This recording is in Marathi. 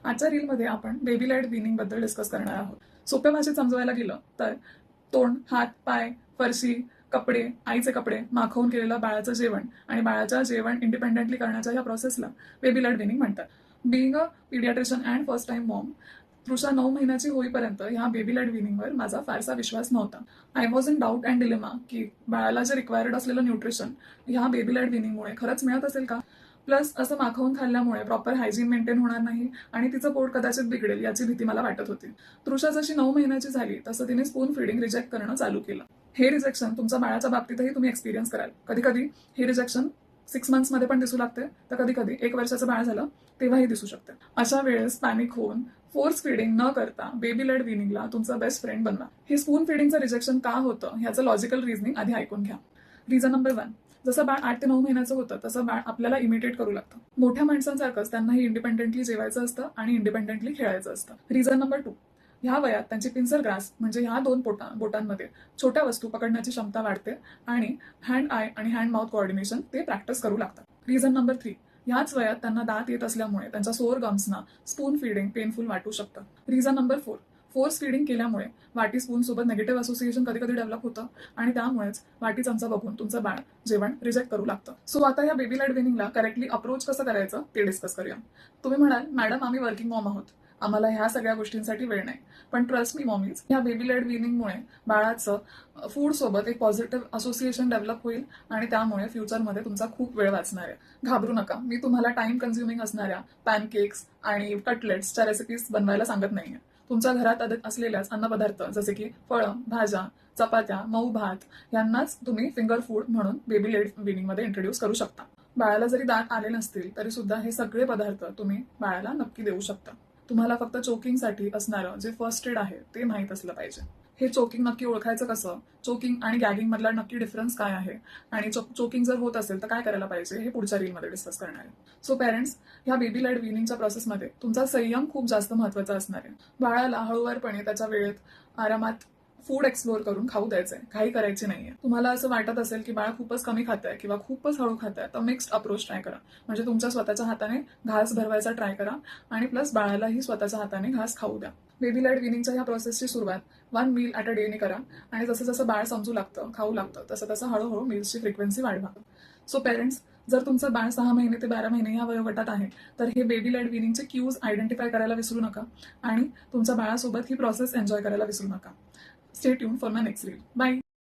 आजच्या रीलमध्ये आपण बेबी लेड विनिंग बद्दल डिस्कस करणार आहोत. सोप्या भाषेत समजवायला गेलं तर तोंड, हात, पाय, फरशी, कपडे, आईचे कपडे, माखवून केलेलं बाळाचं जेवण आणि बाळाचं जेवण इंडिपेंडेंटली करण्याच्या या प्रोसेसला बेबी लेड विनिंग म्हणतात. Being a paediatrician and first time mom, Trisha 9 महिन्याची होईपर्यंत ह्या बेबी लेड विनिंगवर माझा फारसा विश्वास नव्हता. I was in doubt and dilemma की बाळाला जे रिक्वायर्ड असलेलं न्यूट्रिशन ह्या बेबी लेड विनिंगमुळे खरंच मिळत असेल का. प्लस असं माखवून खाल्ल्यामुळे प्रॉपर हायजीन मेंटेन होणार नाही आणि तिचं पोट कदाचित बिघडेल याची भीती मला वाटत होती. तृषा जशी 9 महिन्याची झाली तसं तिने स्पून फीडिंग रिजेक्ट करणं चालू केलं. हे रिजेक्शन तुमच्या बाळाच्या बाबतीतही तुम्ही एक्सपिरियन्स कराल. कधी कधी हे रिजेक्शन 6 मंथ्समध्ये पण दिसू लागते, तर कधी कधी 1 वर्षाचं बाळ झालं तेव्हाही दिसू शकते. अशा वेळेस पॅनिक होऊन फोर्स फीडिंग न करता बेबी लेड विनिंगला तुमचा बेस्ट फ्रेंड बनवा. हे स्पून फीडिंगचं रिजेक्शन का होतं ह्याचं लॉजिकल रिझनिंग आधी ऐकून घ्या. रिझन नंबर 1, जसं बाळ 8 ते 9 महिन्याचं होतं तसं बाळ आपल्याला इमिटेट करू लागतं. मोठ्या माणसांसारखंच त्यांनाही इंडिपेंडेंटली जेवायचं असतं आणि इंडिपेंडेंटली खेळायचं असतं. रिझन नंबर 2, ह्या वयात त्यांची पिन्सर ग्रास म्हणजे ह्या 2 बोटांमध्ये छोट्या वस्तू पकडण्याची क्षमता वाढते आणि हँड आय आणि हँड माउथ कोऑर्डिनेशन ते प्रॅक्टिस करू लागतात. रिझन नंबर 3, ह्याच वयात त्यांना दात येत असल्यामुळे त्यांच्या सोअर गम्सना स्पून फीडिंग पेनफुल वाटू शकतं. रिझन नंबर 4, फोर्स फीडिंग केल्यामुळे वाटी स्पून सोबत नेगेटिव्ह असोसिएशन कधी कधी डेव्हलप होतं आणि त्यामुळेच वाटी चमचा बघून तुमचं बाळ जेवण रिजेक्ट करू लागतं. सो आता या बेबी लेड विनिंगला करेक्टली अप्रोच कसं करायचं ते डिस्कस करूया. तुम्ही म्हणाल, मॅडम आम्ही वर्किंग मॉम आहोत, आम्हाला ह्या सगळ्या गोष्टींसाठी वेळ नाही. पण ट्रस्ट मी मॉमीज, ह्या बेबी लेड विनिंगमुळे बाळाचं फूड सोबत एक पॉझिटिव्ह असोसिएशन डेव्हलप होईल आणि त्यामुळे फ्युचरमध्ये तुमचा खूप वेळ वाचणार आहे. घाबरू नका, मी तुम्हाला टाइम कन्झ्युमिंग असणाऱ्या पॅनकेक्स आणि कटलेट्सच्या रेसिपीज बनवायला सांगत नाहीये. तुमच्या घरात असलेल्याच अन्नपदार्थ जसे की फळं, भाज्या, चपात्या, मऊ भात यांनाच तुम्ही फिंगर फूड म्हणून बेबी लेड विनिंगमध्ये इंट्रोड्यूस करू शकता. बाळाला जरी दात आले नसतील तरी सुद्धा हे सगळे पदार्थ तुम्ही बाळाला नक्की देऊ शकता. तुम्हाला फक्त चोकिंगसाठी असणारं जे फर्स्ट एड आहे ते माहीत असलं पाहिजे. हे चोकिंग नक्की ओळखायचं कसं, चोकिंग आणि गॅगिंग मधला नक्की डिफरन्स काय आहे आणि चोकिंग जर होत असेल तर काय करायला पाहिजे हे पुढच्या रीलमध्ये डिस्कस करणार आहे. सो पेरेंट्स, ह्या बेबी लेड विनिंगच्या प्रोसेसमध्ये तुमचा संयम खूप जास्त महत्त्वाचा असणार आहे. बाळाला हळूवारपणे त्याच्या वेळेत आरामात फूड एक्सप्लोर करून खाऊ द्यायचंय, काही करायची नाहीये. तुम्हाला असं वाटत असेल की बाळ खूपच कमी खात आहे किंवा खूपच हळू खात आहे तर मिक्स्ड अप्रोच ट्राय करा. म्हणजे तुमच्या स्वतःच्या हाताने घास भरवायचा ट्राय करा आणि प्लस बाळालाही स्वतःच्या हाताने घास खाऊ द्या. बेबी लेड विनिंगच्या ह्या प्रोसेसची सुरुवात 1 मील ॲट अ डे ने करा आणि जसं जसं बाळ समजू लागतं, खाऊ लागतं, तसं तसं हळूहळू मील्सची फ्रिक्वेन्सी वाढवा. सो पेरेंट्स, जर तुमचं बाळ 6 महिने ते 12 महिने या वयोगटात आहे तर हे बेबी लेड विनिंगचे क्यूज आयडेंटिफाय करायला विसरू नका आणि तुमच्या बाळासोबत ही प्रोसेस एन्जॉय करायला विसरू नका. Stay tune for my next reel. Bye.